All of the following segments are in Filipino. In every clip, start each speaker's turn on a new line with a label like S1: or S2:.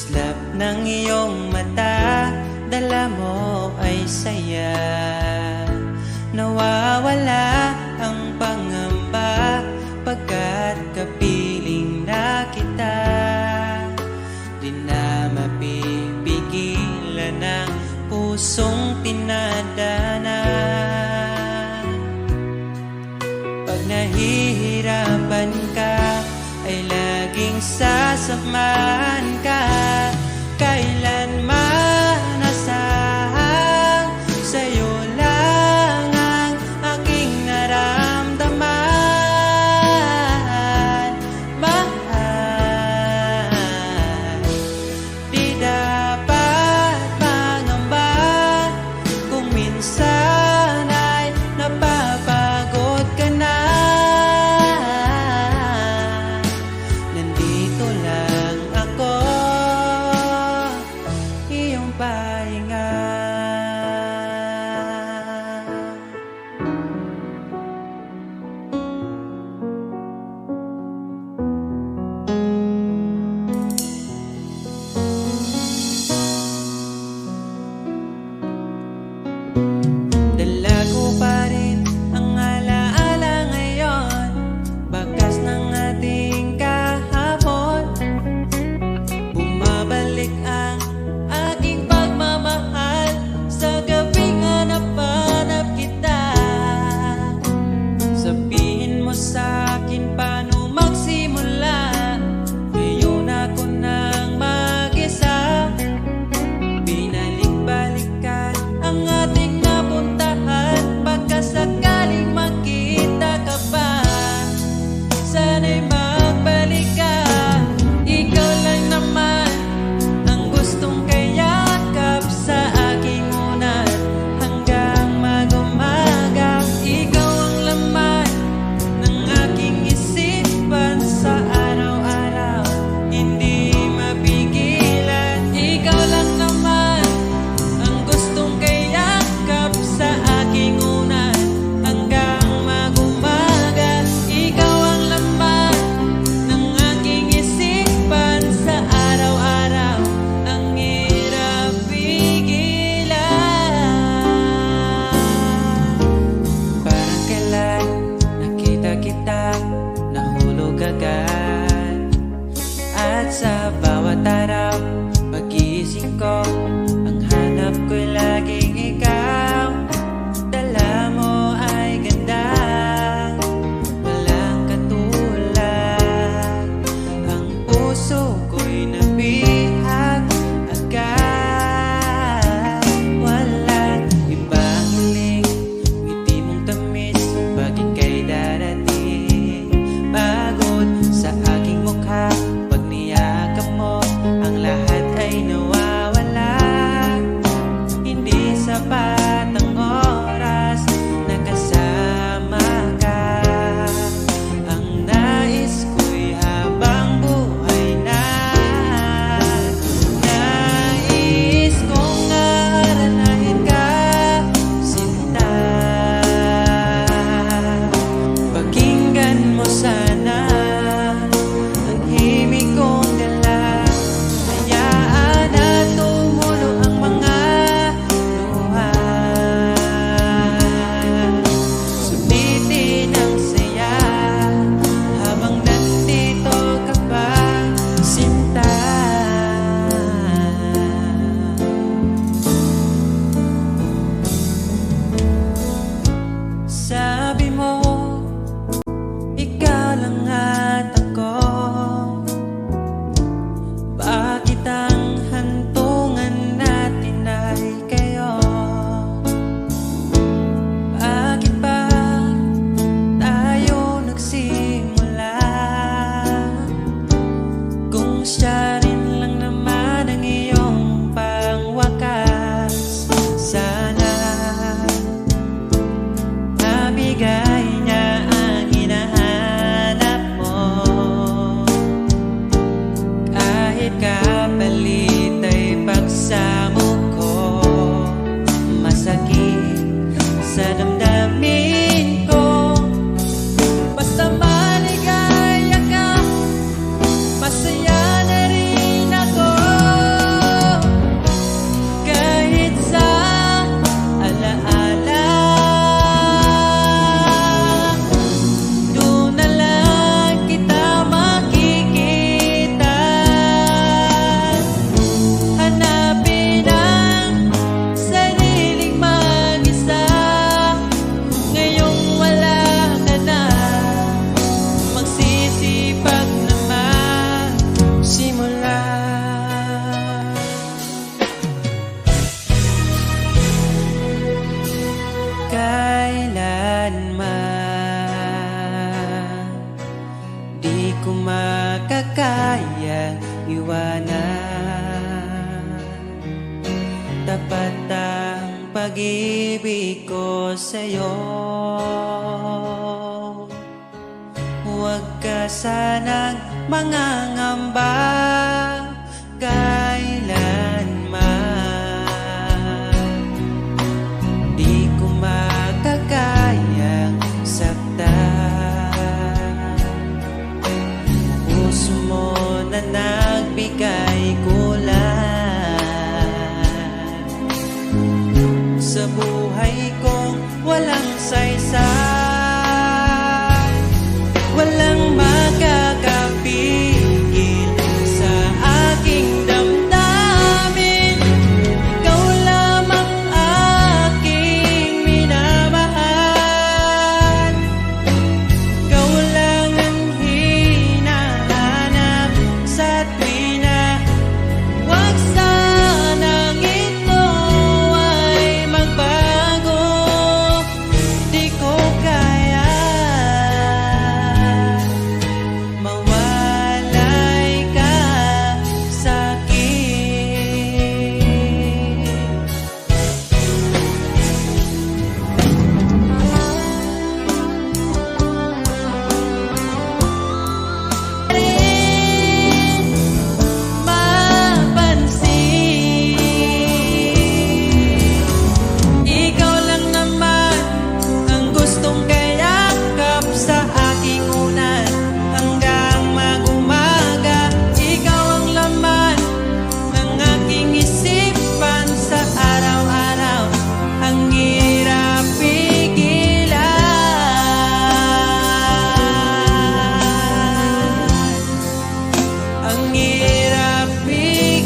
S1: Islap ng iyong mata, dala mo ay saya. Nawawala ang pangamba pagkat kapiling na kita. Di na mapipigilan ang pusong tinadana. Pag nahihirapan ka, ay laging sasamahan ka. Kailanman asahang sa'yo lang ang aking naramdaman. Mahal, di dapat mangamba kung minsan ay napapagod ka na. Nandito lang ako, iyong pahinga. Dala ko pa rin ang alaala ngayon, bakas ng ating kahapon. Bumabalik ang aking pagmamahal. tapat ang pag-ibig ko sa'yo. Huwag ka sanang mangangamba kailanman. Di ko makakayang saktan. Puso mo na nagbigay kulan sa buhay kong walang saysay. Walang makakapigil sa aking damdamin. Ikaw lamang aking minamahal. Ikaw lang ang hinahanap sa tuwina. Huwag sanang ito ay magbago. Di ko kaya mawalay ka sa'kin. Rin mapansin, ikaw lang naman ang gustong kayakap sa aking unan hanggang mag-umaga. Ikaw ang laman ng aking isipan sa araw-araw. Ang hirap pigilan, ang hirap pigilan.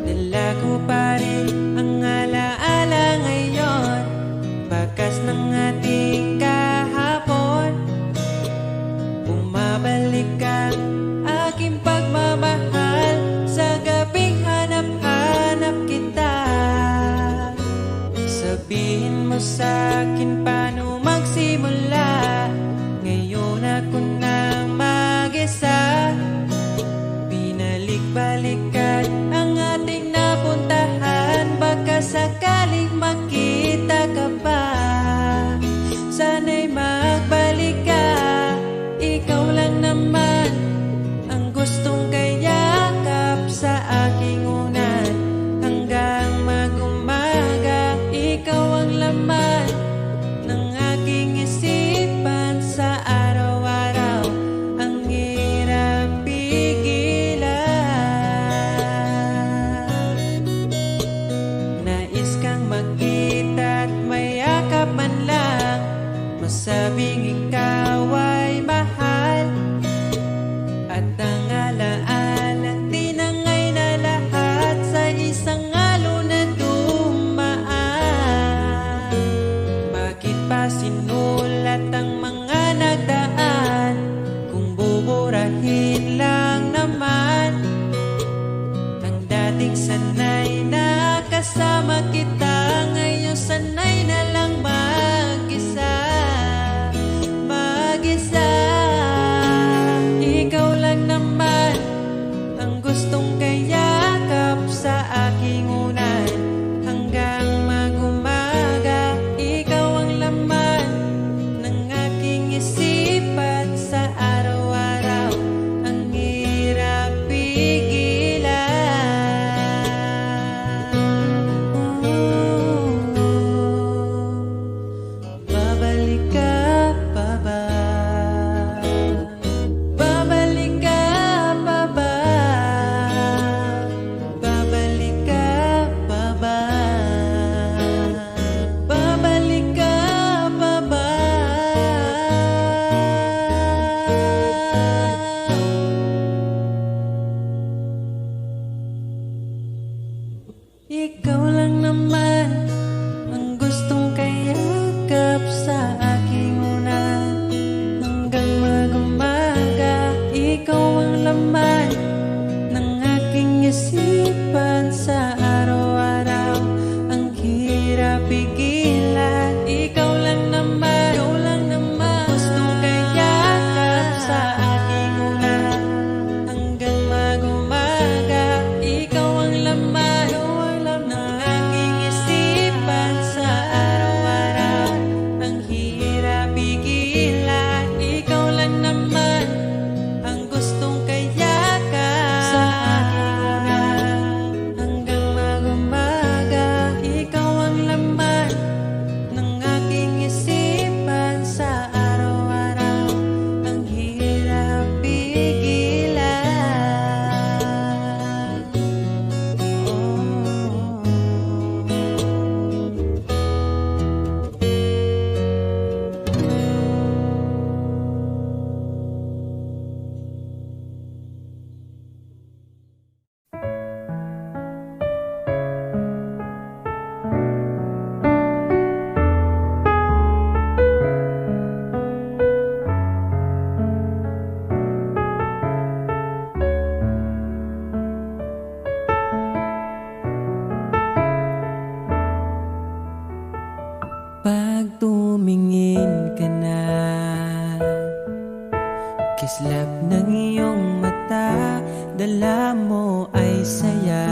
S1: Dala ko pa rin ang alaala ngayon, bakas ng ating kahapon. Bumabalik ang aking pagmamahal sa gabing hanap-hanap kita. Sabihin mo sa'kin paano magsimula. Ngayon ako nang mag-isa. Binalik-balikan ang ating napuntahan. Baka sakaling makita ka pa. Sana'y magbalik ka. Ikaw lang naman ang gustong kayakap sa aking unan hanggang mag-umaga. Ikaw ang laman ng pigilan. Ikaw lang naman, gustong kayakap sa aking ulan hanggang mag-umaga. Ikaw ang laman ng aking isipan sa araw-araw. Ang hirap pigilan. Ikaw lang naman ang gustong kayakap sa aking ulan hanggang mag-umaga. Ikaw ang laman ng aking isipan sa araw-araw. Ang hirap pigilan. Pag tumingin ka na, kislap ng iyong mata, dala mo ay saya.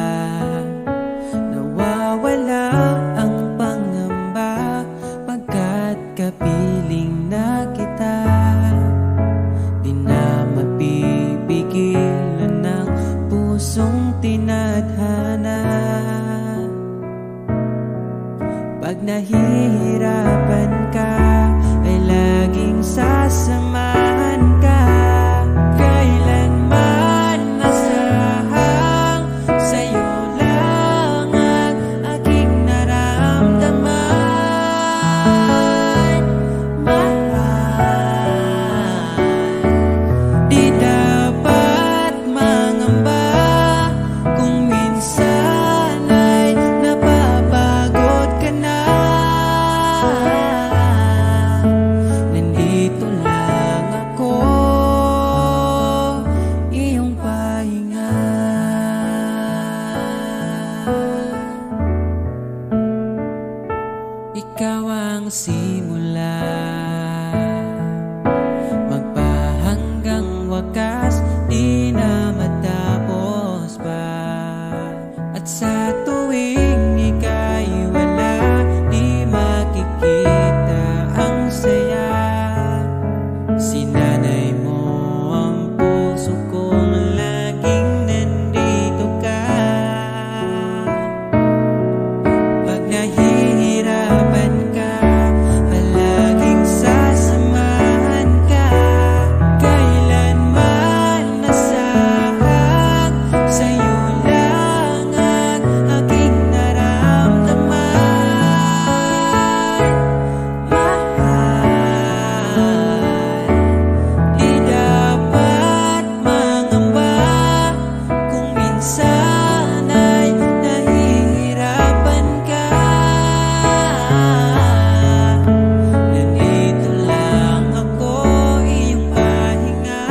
S1: Nawawala ang pangamba pagkat kapiling na kita. Di na mapipigilan ng pusong tinadhana. Pag nahihirapan ka, ay laging sasamahan ka. Kailanman nasahang sa'yo lang ang aking naramdaman. Mahal, di dapat mangamba kung minsan ay napapagod ka na. Nandito lang ako, iyong pahinga. Ikaw ang simula, magpahanggang wakas, di na matapos pa. At sa tuwing ika'y wala, di makikita ang saya. Sinanay mo ang puso kong laging nandito ka. Pag nahihirapan ka, palaging sasamahan ka. Kailanman nasahang sa'yo lang ang aking naramdaman. Mahal, di dapat mangamba kung minsan ay nahihirapan ka. Nandito lang ako, iyong pahinga.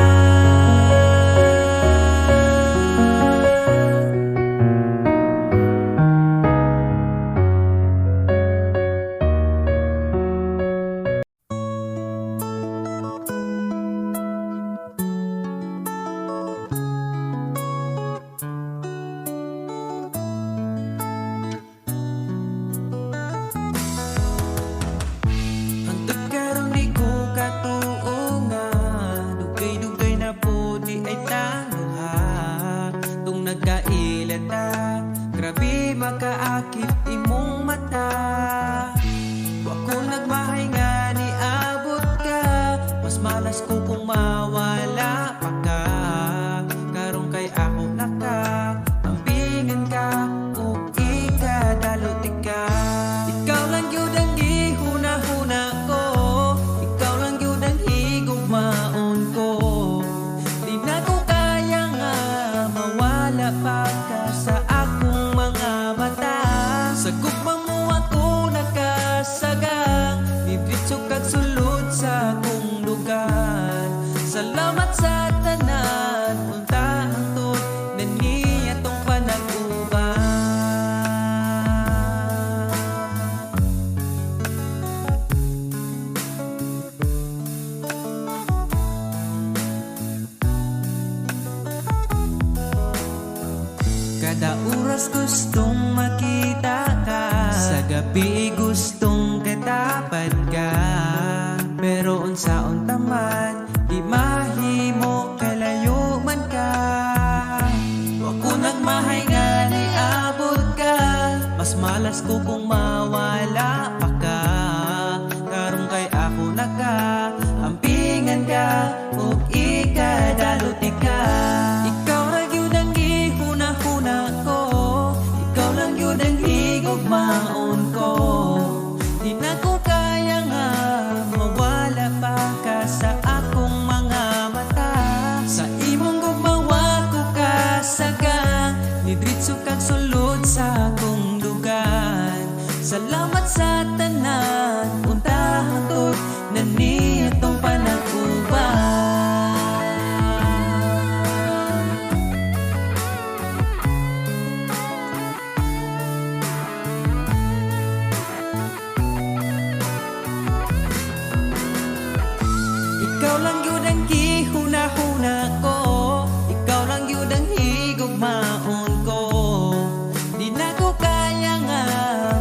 S1: Hangtod karong di ko katuo nga, dugay-dugay na puti ay tanuha. Tung nagkailata, grabe makaakit imong mata. Wa ko nagmahay nga ni abot ka, mas malas ko kung mawala pa ka. Karong kay ako naka, ambingan ka, o ikadalot ka. Ikaw lang yun ang gihuna-huna ko, ikaw lang yun ang higugmaon ko. Di na ko kaya nga mawala pa ka sa akong mga mata. Sa gugmang mo ako nakasagang, bibitso kag sulod sa akong lugar. Salamat sa tanan, unta hangtod na niya tong panag-uban. gustong katapat ka, pero unsaon taman di mahimo kalayo man ka. Ako nagmahay nga ni abot ka, mas malas ko kung mawala pa ka. Karong kay ako nagka-ampingan ka, ug ikadaluti ka. Ikaw ra gyud ang gihuna-huna ko, ikaw lang gyud ang higugmaon ko. Di na ko kaya nga mawala pa ka sa akong mga mata. Sa imong gugmawa ko kasagang, nidritso kag sulod sa akong dugan. Salamat sa tanan, untahan to'y nanitong panagkuban. Ikaw lang yun ang gihuna-huna ko, ikaw lang yun ang higugmaon ko. Di na ko kaya nga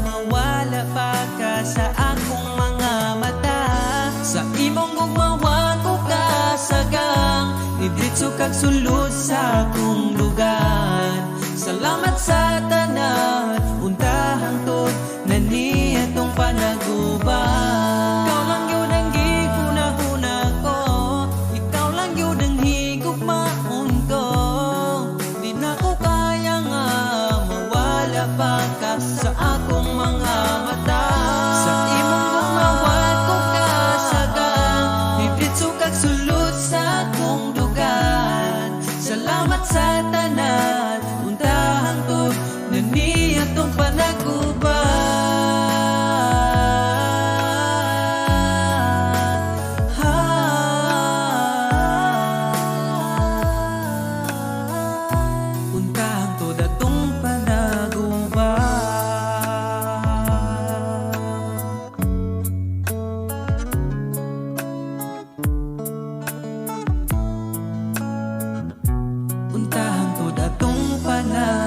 S1: mawala pa ka sa akong mga mata. Sa imong gugmawa ko kasagang, nidritso kag sulod sa akong lugar. Salamat sa tanan, untahang to'y naniyatong panaguban. Ikaw lang yun ang gihuna-huna ko, ikaw lang yun ang higugmaon ko. Di na ko kaya nga mawala pa ka sa akong mga mata. Sa imong gumawa ko kasagang, nidritso kag sulod sa akong dugan. Salamat sa tanan, untahang to'y naniyatong panaguban. Untahang to datong panaguban. Untahang to datong panaguban.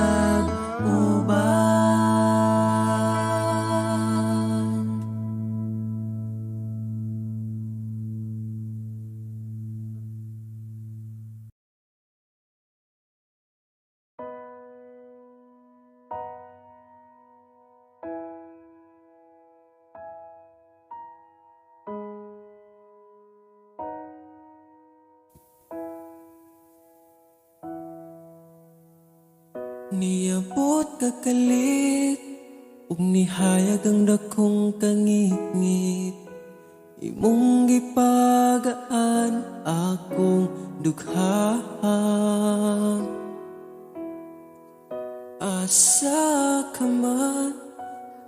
S1: Niabot kakalit, ug nihayag ang dakong kangit-ngit. Imong gipagaan akong dugha. Asa ka man,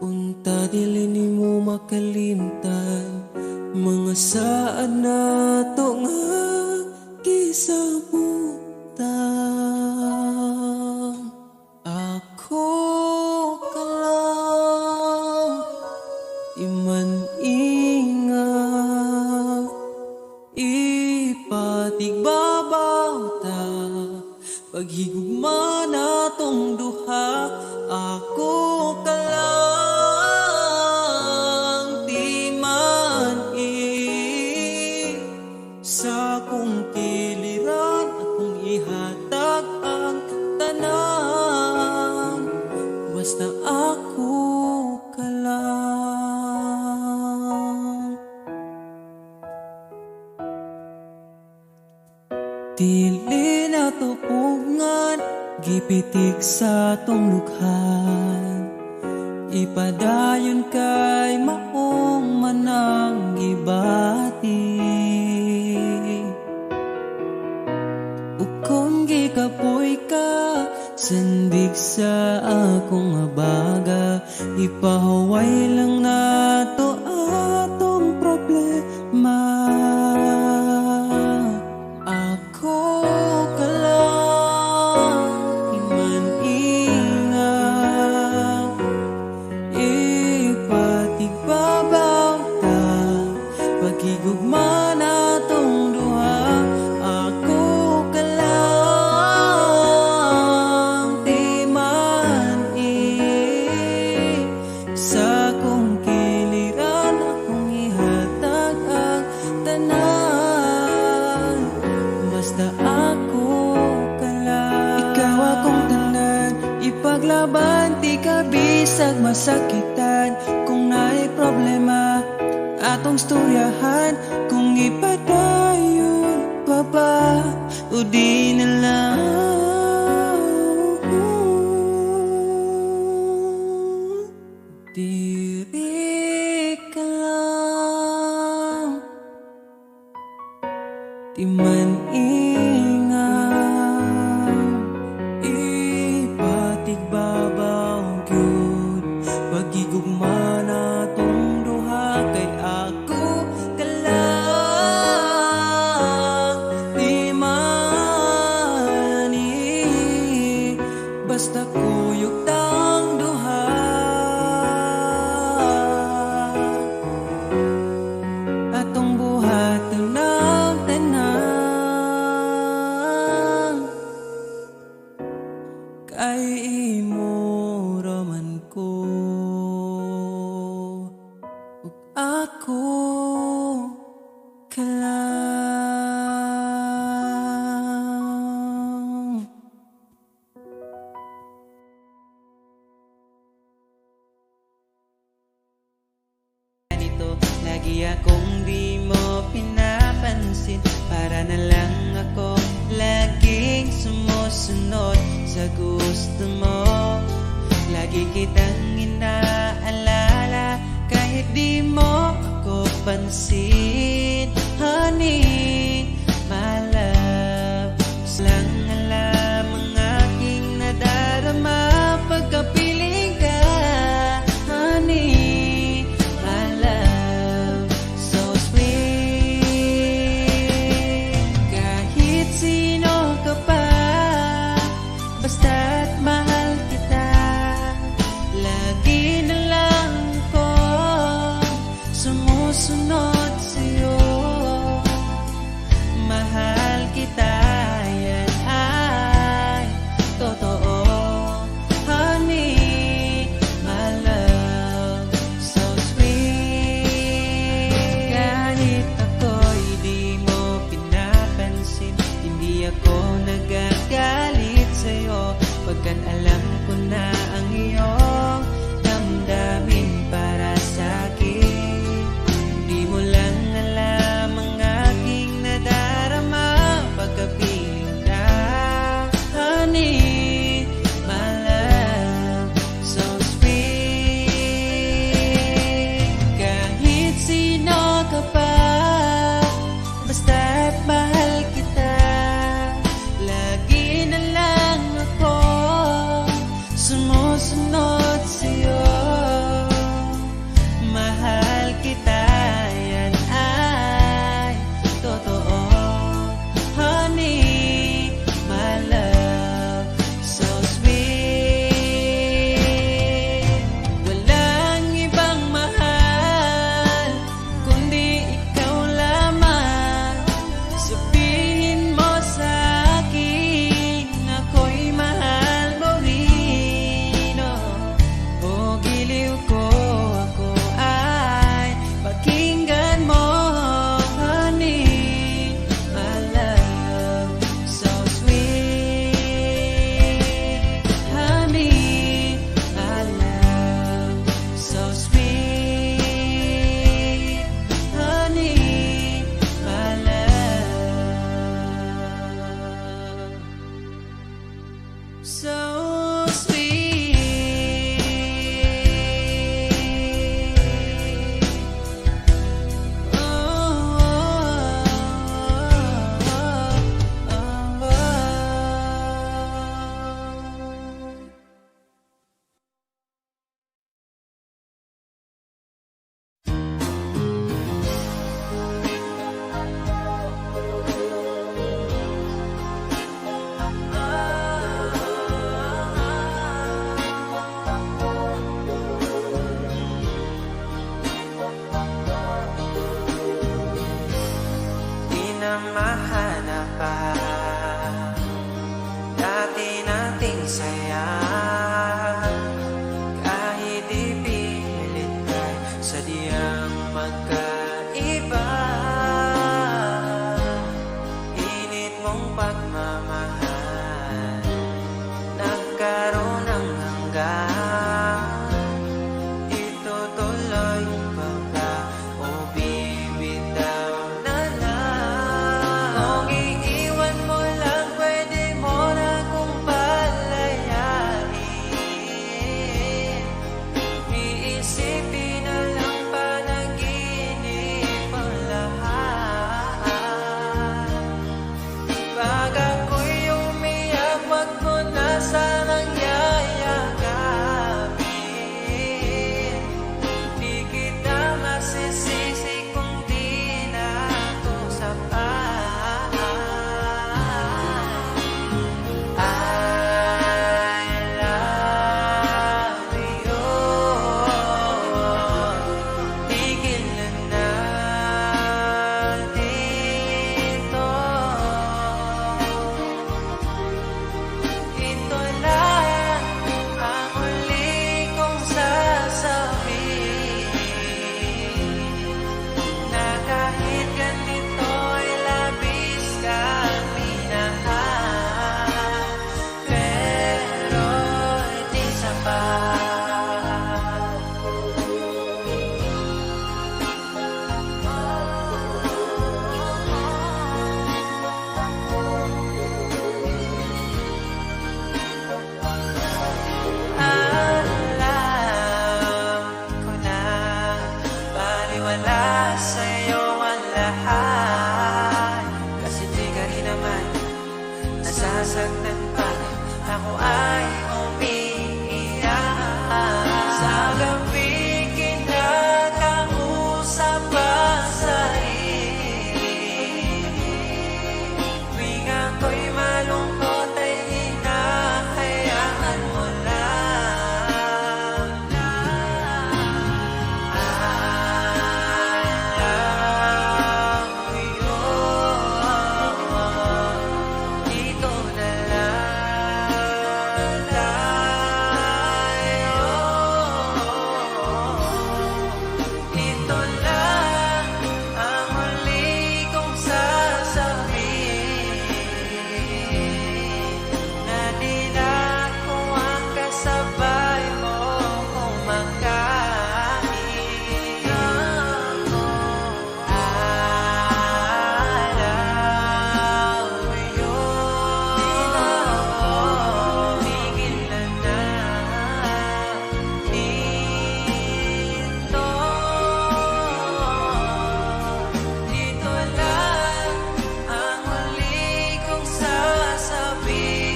S1: unta dili nimo makalimtan. Mga saan na to nga gisabutan. Ako ka lang, iman ingat, ipatigbabaw ta, paghigugma na tong duha. Ako ka lang, di man sa kong kiliran, akong ihatag ang tanan. Basta ako ka lang. Dili na tupungan, gipitik sa tong lukhan. Ipadayon kay maong manang gibati. Ukong gikapoy ka, sandig sa akong abaga. Ipahuway lang nato atong problema. Ako ka lang, iman ingat, ipatigbabaw ta, paghigugma na tong duha. Ako ka lang, di man sa kong atong storyahan kung ipadayon pa ba o di na lang. Diri ka lang, di man ingat, ipatigbabaw gyud pagigugma natong duha kay ako ka lang. Di man basta kuyog tang duha, atong buhaton ng tanan kay imo raman ko ug ako ka lang. Ganito, lagi akong di mo pinapansin, para na lang ako laging sumusunod sa gusto mo. Lagi kitang inaalala kahit di mo ako pansin. Honey, my love, lang alam ang aking nadarama pagkapiling ka. Honey, my love, so sweet. Kahit sino ka pa, basta't mahal kita. Lagi na lang ko sumusunod sa'yo. Mahal kita, yan ay totoo. Honey, my love, so sweet. Kahit ako'y di mo pinapansin, hindi ako nagagalit sa'yo, pagkat alam ko na ang iyong damdamin para sa'kin. Di mo lang alam ang aking nadarama pagkapiling ka. Honey, my love, so sweet. Kahit sino ka pa, basta't mahal kita. Lagi na lang ako sumusunod sa'yo. Mahal kita, yan ay totoo. Honey, my love, so sweet. Walang ibang mahal kundi ikaw lamang. Sabihin mo sa akin, ako'y mahal mo rin, oh. O giliw ko, ako ay pakinggan mo. Honey, my love, so sweet. Honey, my love, so sweet. Honey, my love, so sweet. Oh, oh, oh, oh. Di na mahanap pa dati nating saya, kahit ipilit kay sadyang magkaiba. Init mong pagmamahal nagkaroon ng hanggan. Itutuloy pa ba o mawawala sa'yo ang lahat. Kasi di ka rin naman nasasaktan pa, ako ay umiiyak. Sa gabi kinakausap pa sa'yo, tuwing ako'y malungkot ay hinahayaan mo lang. Dito na lang tayo. Ito lang ang huli kong sasabihin, na di na ako ang kasabay mo kumakain. Ako alaw yun, tigil na dito. Dito lang ang huli kong sasabihin,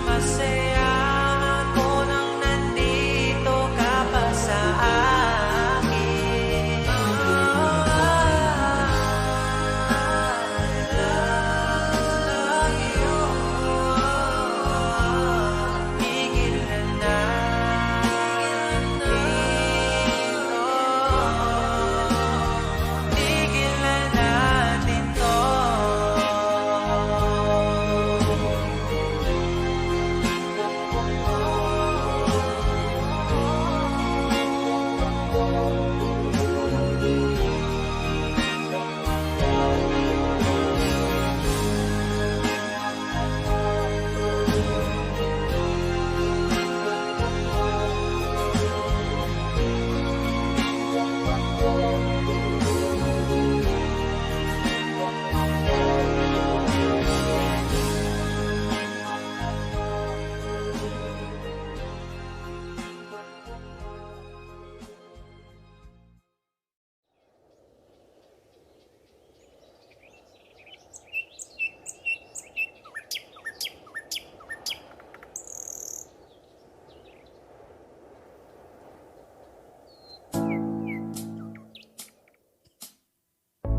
S1: masaya ako nang nandito ka pa sa akin. Tigil na tigil na natin to.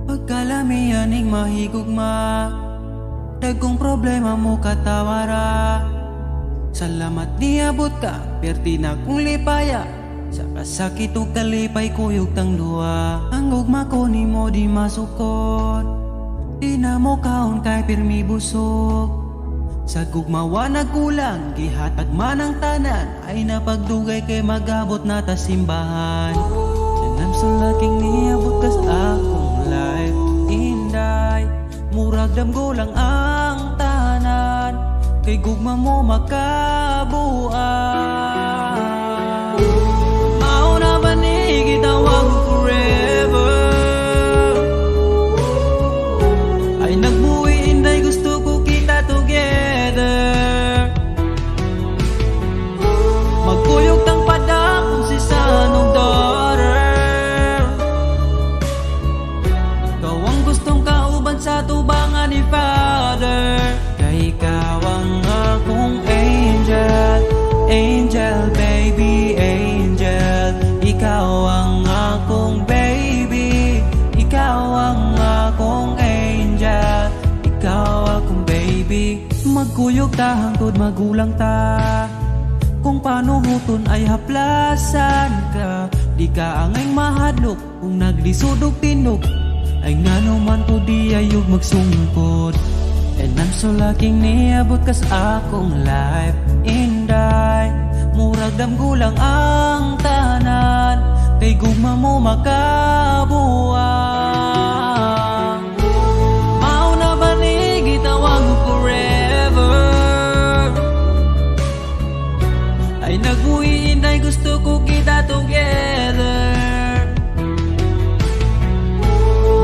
S1: Pagkalamianing mahigugma, dagkong problema mo katawara. Salamat niabot ka, perti na kong lipaya. Sa kasakit o kalipay kuyog tang luwa. Ang gugma ko ni mo di masukot, di na mo kaon kay pirmi busog. Sa gugmawa nagkulang, gihatag man ang tanan, ay napagdugay kay magabot na ta simbahan. Sanam sa laking niabot kas akong life, inday murag damgo lang ang tanan, kay gugma mo makabuan. Mauna ba ni gitawag ko forever, ay nagbuhi inday gusto ko kita together. Magkuyog tang pada kung si sanong daughter, ikaw ang gustong kauban sa tubangan ni Father. Kay ikaw ang akong angel, angel baby, angel. Ikaw ang akong baby, ikaw ang akong angel, ikaw akong baby. Magkuyog ta hangtod magulang ta, kung paano huton ay haplasan ka. Di ka angay mahadlok kung naglisod og tinog, ay ngano man to di ayog magsungkod. And I'm so lucky niabot kas akong life, inday murag damgulang ang tanan, kay gugma mo makabuang. Mauna ba ni gitawag mo forever, ay nagbuhi inday gusto ko kita together.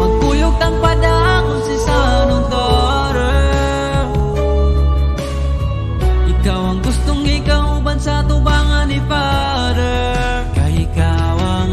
S1: Magkuyog tang pada kung si sanong daughter, ikaw ang gustong ikauban sa tubangan ni Father. Kay ikaw ang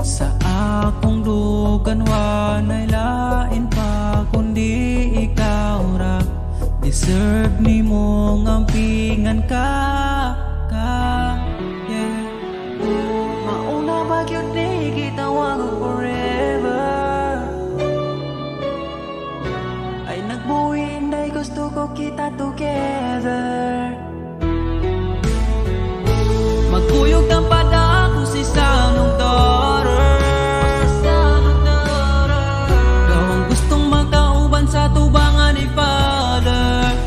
S1: Sa akong dugan wanay lain pa kundi ikaw ra. Deserve ni mong ampingan ka, yeah. Mauna ba yun ni gitawag forever? Ay nagbuhi inday gusto ko kita together. Magkuyog ang pada ko si Sanong daughter. Gaw ang gustong magkauban sa tubangan ni Father.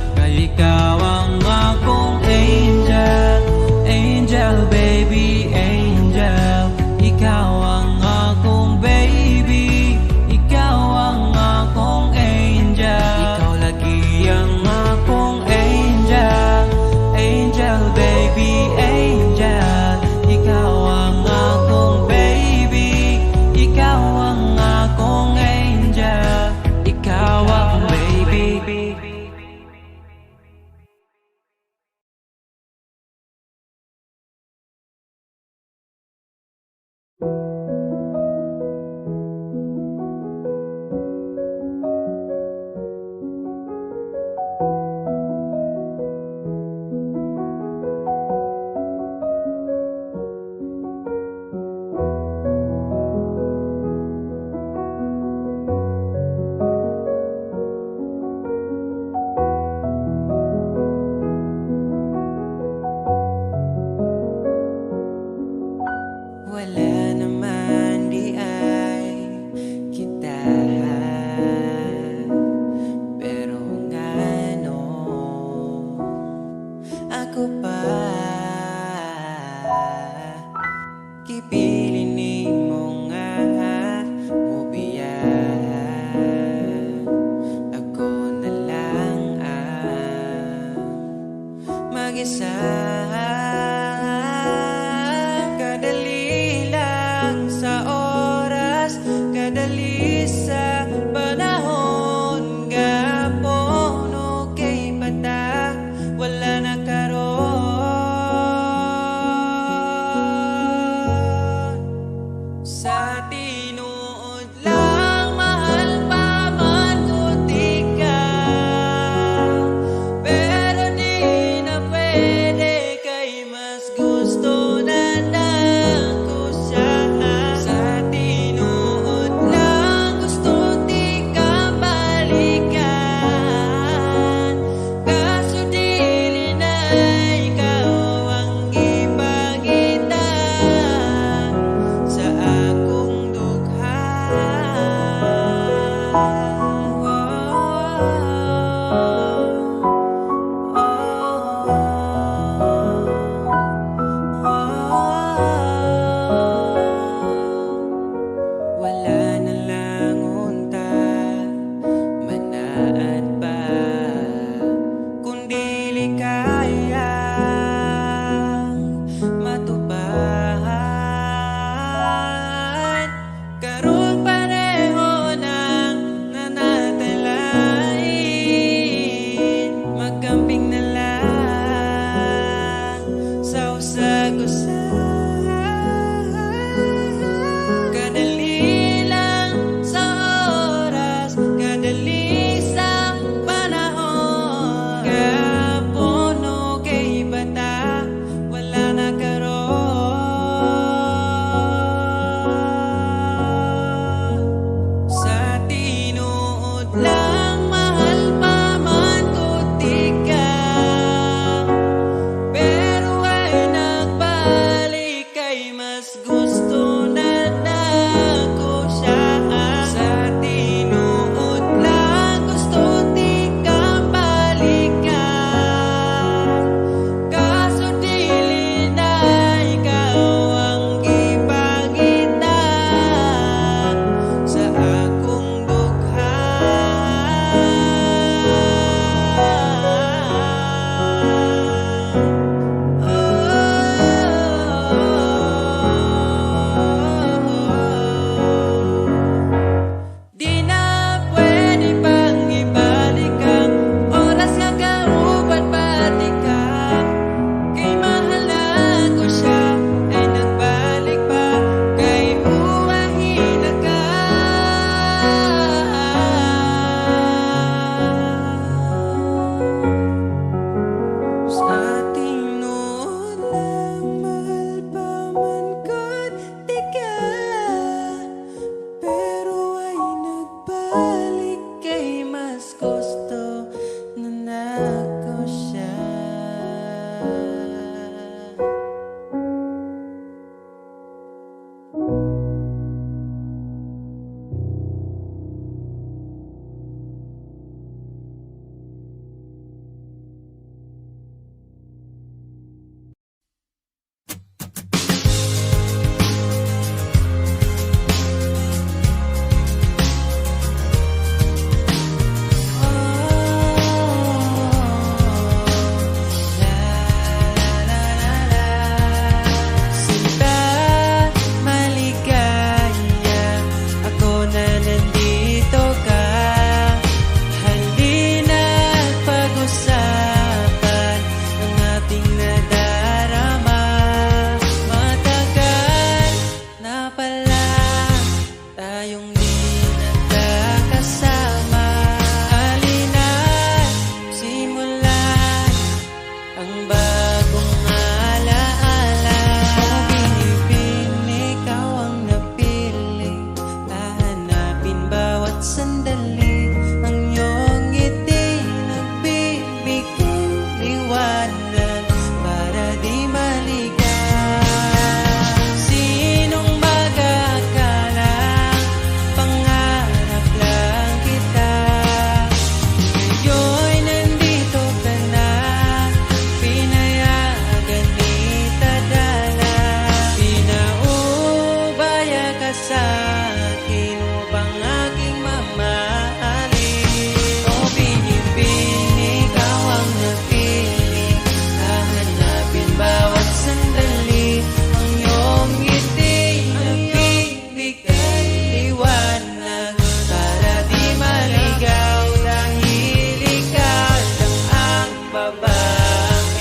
S1: sa'kin upang aking mamahalin. O bini-bini, ikaw ang napili, hahanapin bawat sandali. Ang iyong ngiti nagbibigay liwanag para di maligaw, dahil ikaw lang ang babaeng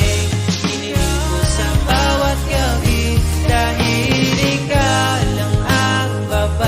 S1: hiniling ko sa bawat gabi. Dahil ikaw lang ang babaeng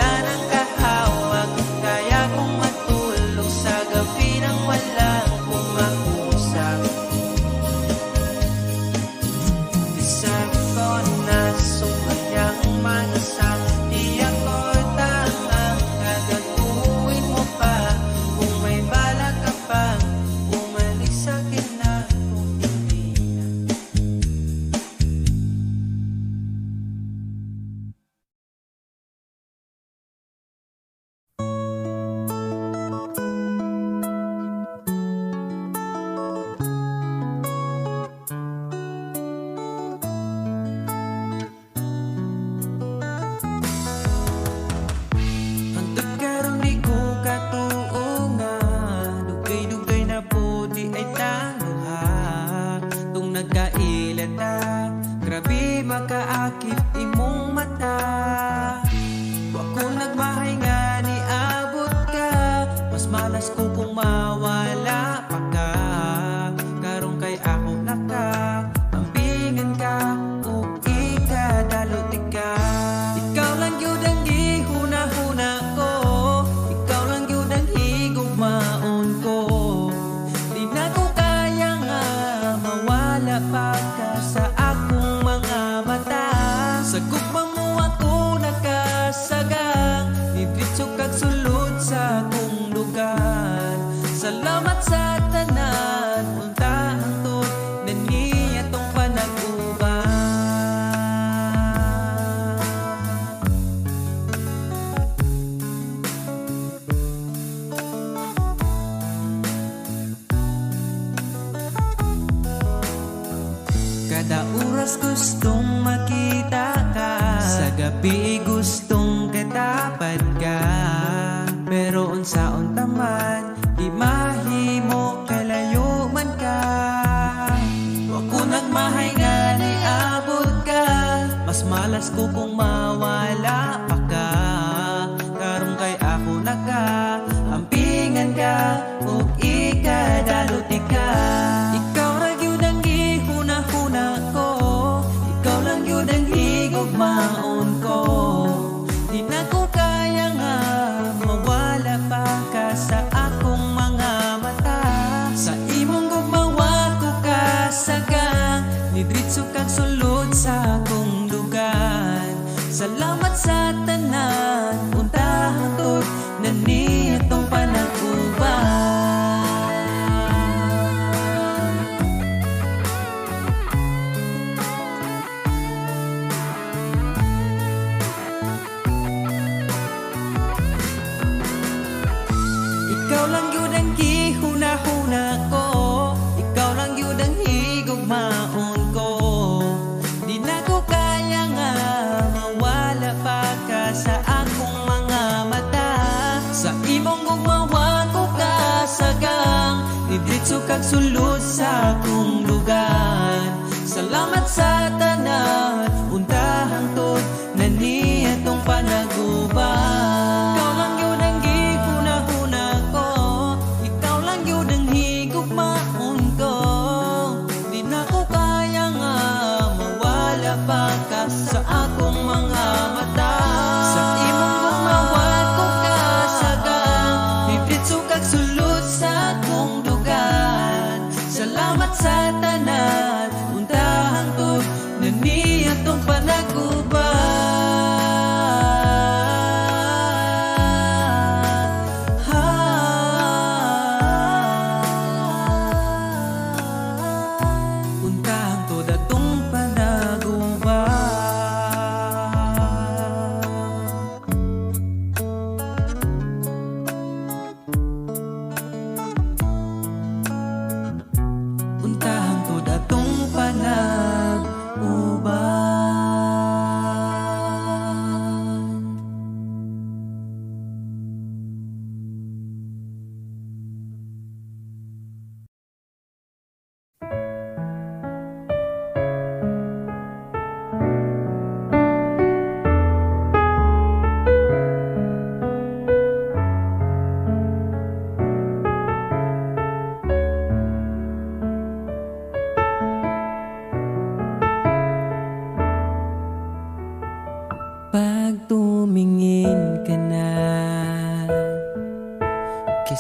S1: wala nang kahawak. Kaya kong matulog sa gabi nang walang kumausap. Isa ko na sumayang mag-isa, di ako tamang gagawin mo pa. Kung may balak ka pang umalis sa'kin na, kung hindi na. Hangtod karon di ko katuo nga, dugay-dugay na po di ay tangha. Tung nagkailan ta, grabe makaakit imong mata. Wa ko nagmahay nga ni abot ka, mas malas ko kung mawala pa ka. Karong kay ako naka, ambingan ka o ikadalot ka. Ikaw lang yun ang gihuna-huna ko, ikaw lang yun ang higugmaon ko. Di na ko kaya nga mawala pa ka sa akong mga mata. Sa gugmang mo ako nakasagang, nidritso kag sulod sa akong lugar. Salamat sa tanan, unta hangtod na niya tong panag-uban. Kada oras gustong makita ka, sa gabi gustong katapad ka. Pero unsaon taman, di mahimo kalayo man ka. Wa ko nagmahay nga ni abot ka, mas malas ko kung mawala pa ka. Karong kay ako naka, ampingan ka o ikadalot ka. Ikaw ra gyud ang gihuna-huna ko, ikaw lang yun ang higugmaon ko. Di na ko kaya nga mawala pa ka sa akong mga mata. Sa imong gugmawa ko kasagang, nidritso kag sulod sa akong lugar. Salamat sa tanan, unta hangtod na nitong panag-uban. Ikaw lang yun ang gihuna-huna ko, ikaw lang yun ang higugmaon ko. Di na ko kaya nga mawala pa ka sa akong mga mata. Sa imong gugmawa ko kasagang, nidritso kag sulod sa akong lugar. Salamat sa tanan, unta hangtod na niya tong panag-uban. Ikaw lang yun ang gihuna-huna ko, ikaw lang yun ang higugmaon ko. Di na ko kaya nga mawala pa ka sa akong mga mata. Sa imong gumawa ko kasagang, nidritso kag sulod sa akong lugar. Salamat sa tanan,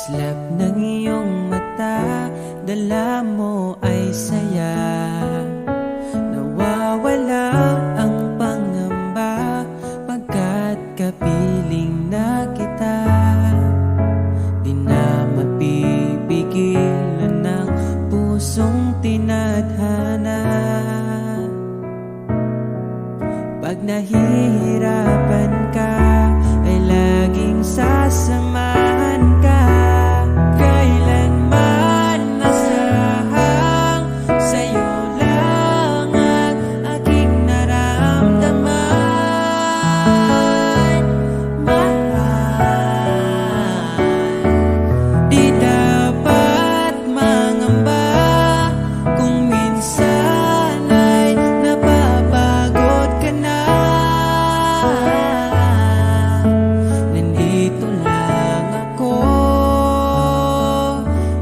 S1: Kislap ng iyong mata, dala mo ay saya. Nawawala ang pangamba pagkat kapiling na kita. Di na mapipigilan ng pusong tinadhana. Pag nahihirapan ka, ay laging sasamahan ka. Kailanman nasahang sa'yo lang ang aking naramdaman. Mahal, di dapat mangamba kung minsan ay napapagod ka na. Nandito lang ako,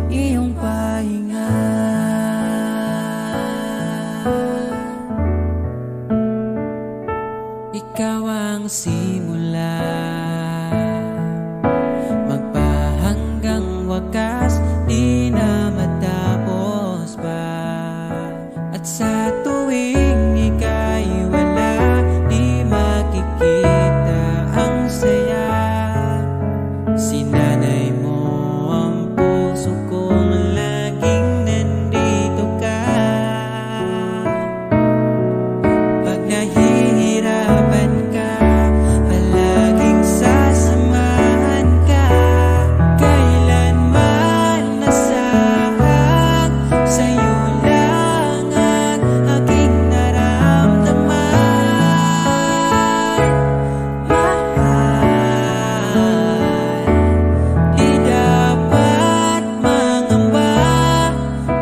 S1: iyong pahinga. Ikaw ang simula, magpahanggang wakas, di na matapos pa. At sa tuwing ika'y wala, di makikita ang saya. Sinanay mo ang puso kong laging nandito ka. Pag nahihirapan ka, palaging sasamahan ka. Kailanman nasahang sa'yo lang ang aking naramdaman. Mahal, di dapat mangamba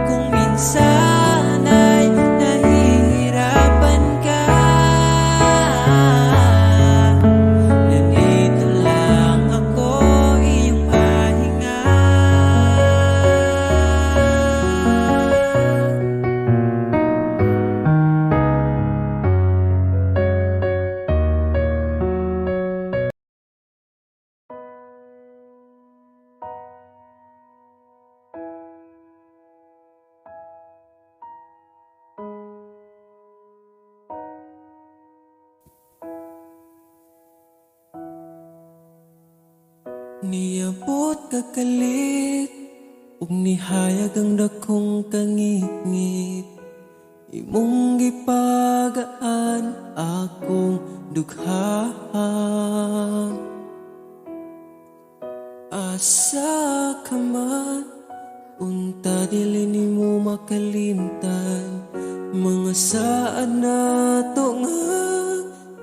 S1: kung minsan ay nahihirapan ka. Nandito lang ako, iyong pahinga. Niabot kakalit, ug nihayag ang dakong kangit-ngit. Imong gipagaan akong dugha. Asa ka man, unta dili nimo makalimtan. Mga saad na to nga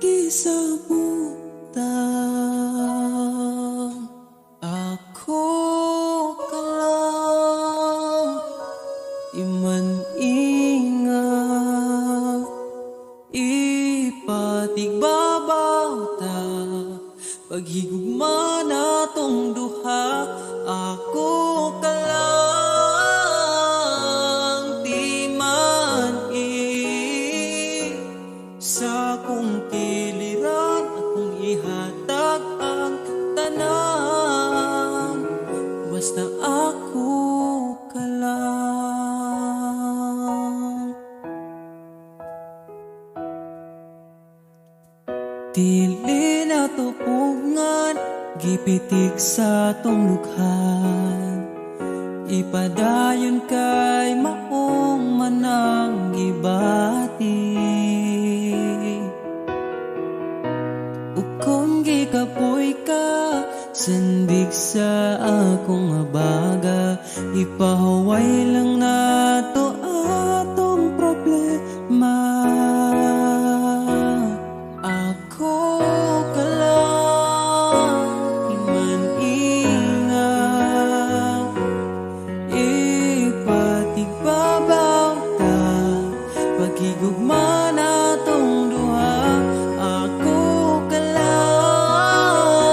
S1: gisabutan. Ako ka lang, iman ingat, ipatigbabaw ta. Paghigugma na tong duha, ako ka lang, di man sa kong kiliran, akong ihatag ang tanan. Basta ako ka lang. Dili na tupungan, gipitik sa tong lukhan. Ipadayon kay maong manang gibati. Ukong gikapoy ka, sandig sa akong abaga. Ipahuway lang na to atong problema. Ako ka lang, iman ingat, ipatigbabaw ta. Paghigugma na tong duha, ako ka lang,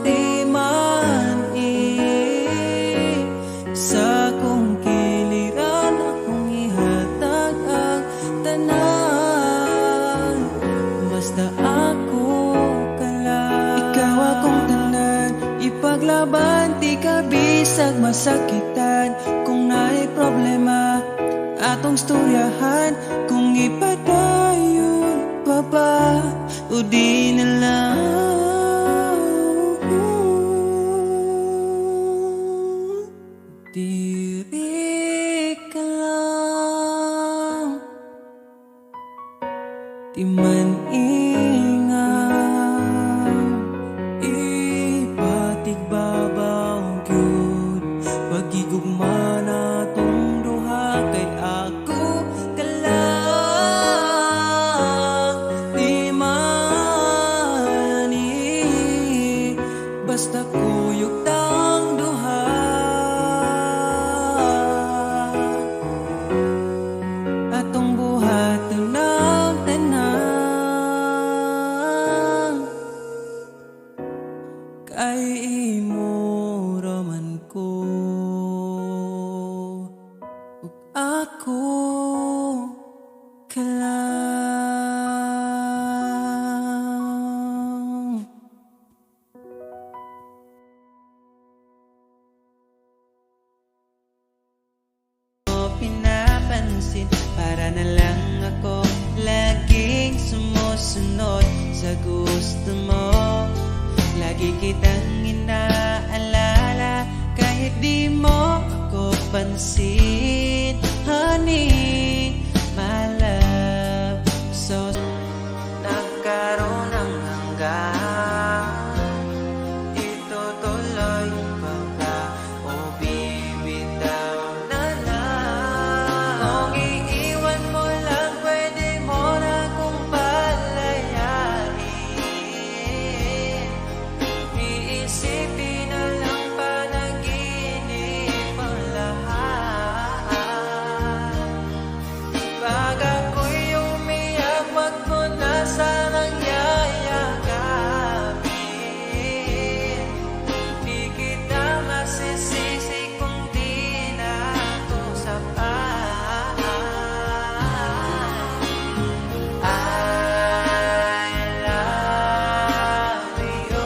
S1: di man sa kong kiliran, akong ihatag ang tanan. Basta ako ka lang. Ikaw akong tanan, Ipaglaban ti ka bisag masakitan. Kung naay problema atong storyahan, kung ipadayon pa ba o di na lang. Diri ka lang, di man ingat, ipatigbabaw gyud pagigugma natong duha. Kay ako ka lang, di man basta kuyog tang duha. Atong buhaton ng tanan, kay imo raman ko ug ako ka lang. Pinapansin para na lang ako laging sumusunod sa gusto mo. Lagi kitang inaalala kahit di mo ako pansin. Honey, my love, so nagkaroon ng hanggan. Itutuloy pa ba o bibitaw na lang? Kung iiwan mo lang, pwede mo na kong palayain. Iisipin na lang panaginip ang lahat. Pag ako'y umiyak, wag mo na sanang yayagapin. Di kita masisisi kung di na ako sapat. I love you.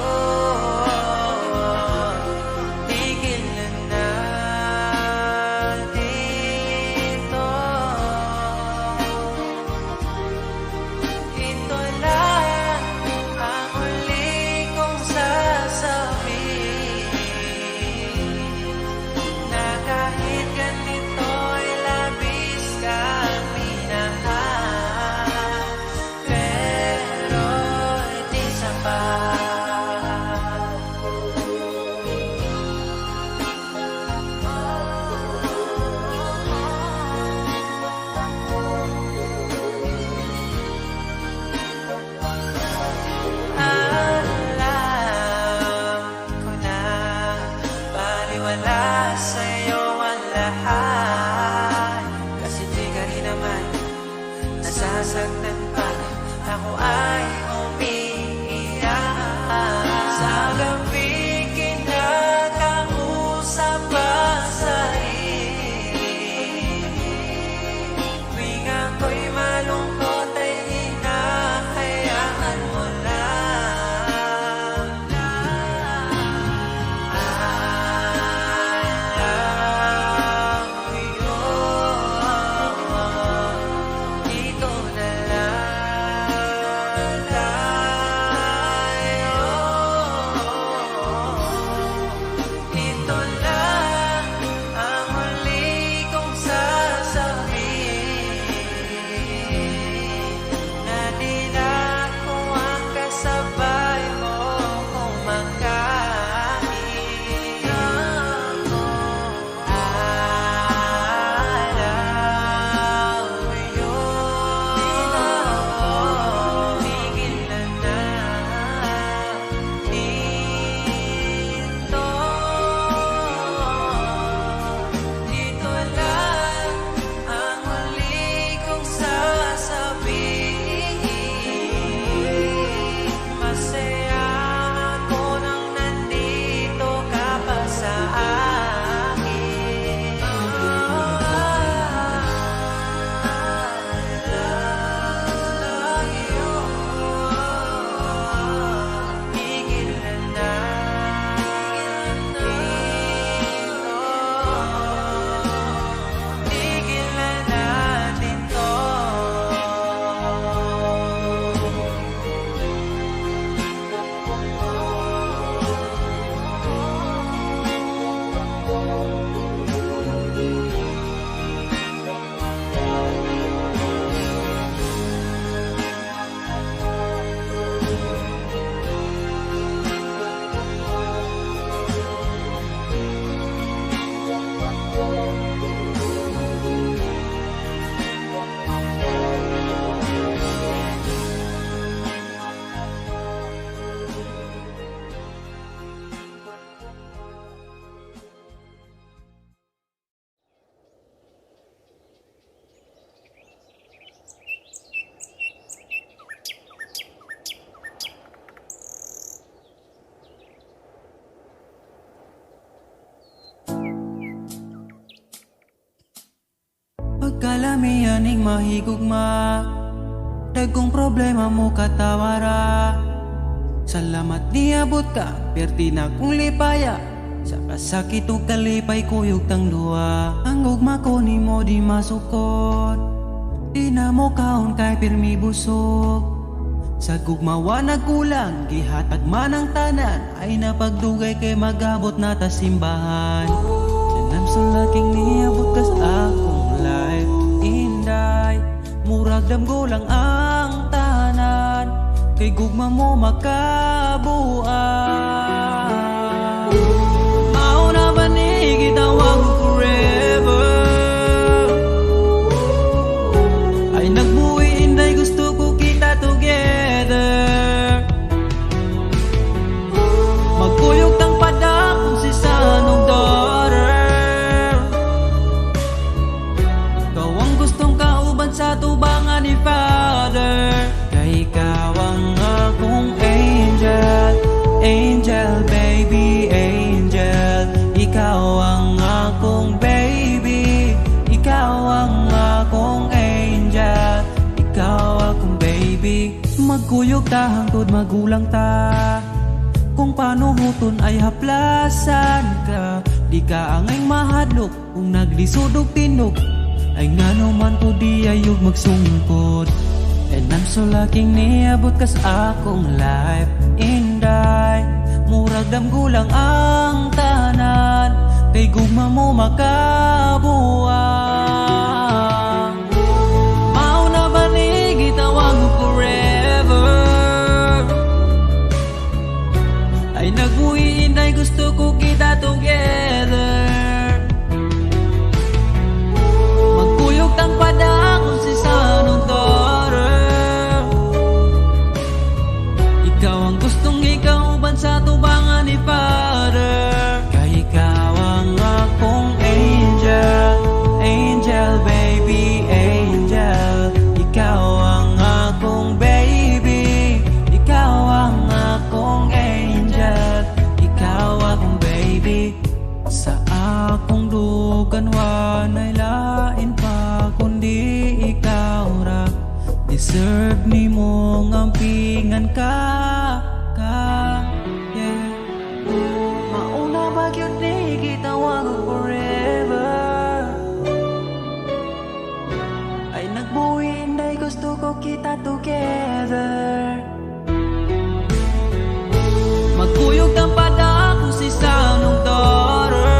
S1: Kalamihan ning mahigugma, dagkong problema mo katawara. Salamat niabot ka, perti na kong lipaya. Sa kasakit o kalipay kuyog tang duwa. Ang ugma ko ni mo di masukot, di na mo kaon kay pirmi busog. Sa gugmawa nagkulang, gihatag man ang tanan. Ay napagdugay kay magabot na ta simbahan. Sanam sa laking niabot kas akong life. Inday, murag damgo lang ang tanan. Kay gugma mo makabuan. Mauna ba ni gitawag forever? Ay nagbuhi inday, gusto ko kita together. Magkuyog tang pada kung si sanong daughter. Ikaw ang gustong kauban sa tubangan ni Father. Kay ikaw ang akong angel, angel baby, angel. Ikaw ang akong baby, ikaw ang akong angel, ikaw akong baby. Magkuyog ta hangtod magulang ta, kung paano huton ay haplasan ka. Di ka angay mahadlok kung naglisod og tinog. Ay ngano man to di ayog magsungkod. And I'm so lucky niabot kas akong life. Inday, murag damgulang ang tanan. Kay gugma mo makabuang. Mauna ba ni gitawag mo forever? Ay nagbuhi inday, gusto ko kita together. Magkuyog tang pada kung si sanong daughter. Ikaw ang gustong ikauban sa tubangan ni Father. Kay ikaw ang akong angel, angel baby, angel. Ikaw ang akong baby, ikaw ang akong angel, ikaw akong baby. Sa akong dugan wanay lain pa kundi ikaw ra. Deserve ni mong ampingan ka, yeah. Mauna ba yun ni gitawag forever? Ay nagbuhi inday, gusto ko kita together. Magkuyog kang pada kung si sanong daughter.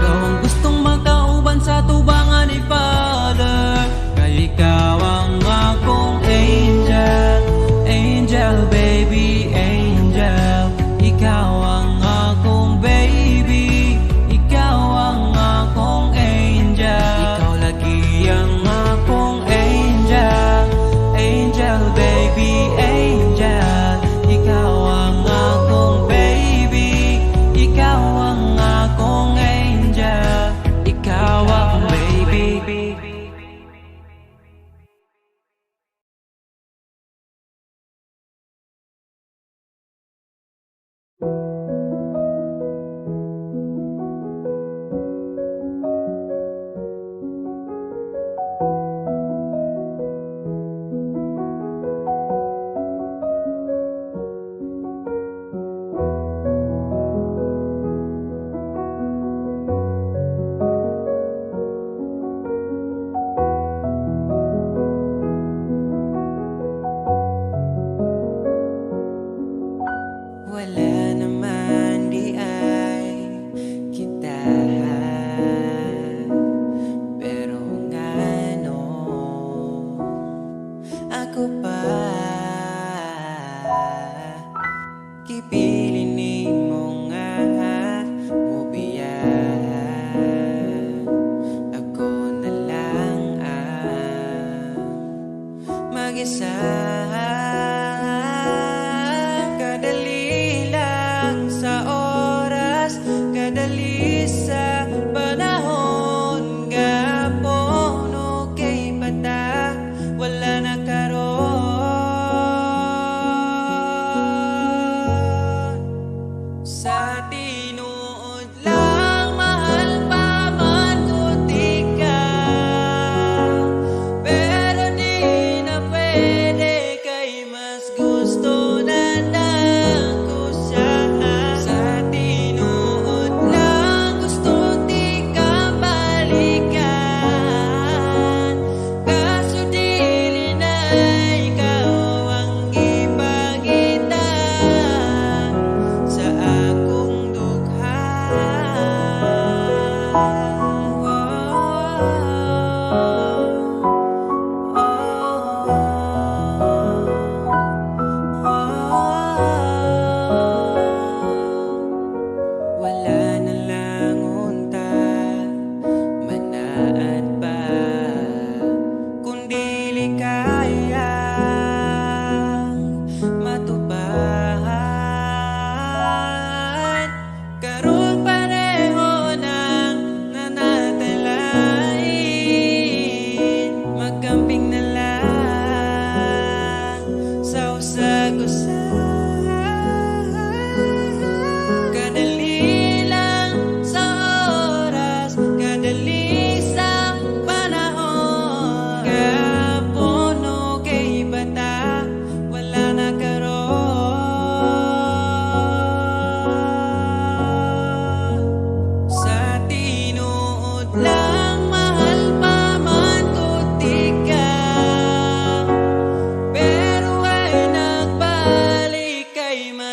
S1: Ikaw ang gustong magkauban sa tubangan ni Father. Kay ikaw ang akong angel, angel baby, angel. Ikaw ang akong baby, ikaw ang akong angel. Ikaw lagi ang akong angel, angel baby, angel. Ikaw ang akong baby, ikaw ang akong angel, ikaw akong baby. Wala naman di ay kita, pero ngano ako pa kipili ni mo nga mubiya. Ako na lang ang mag-isa. Kadali lang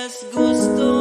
S1: parehas gusto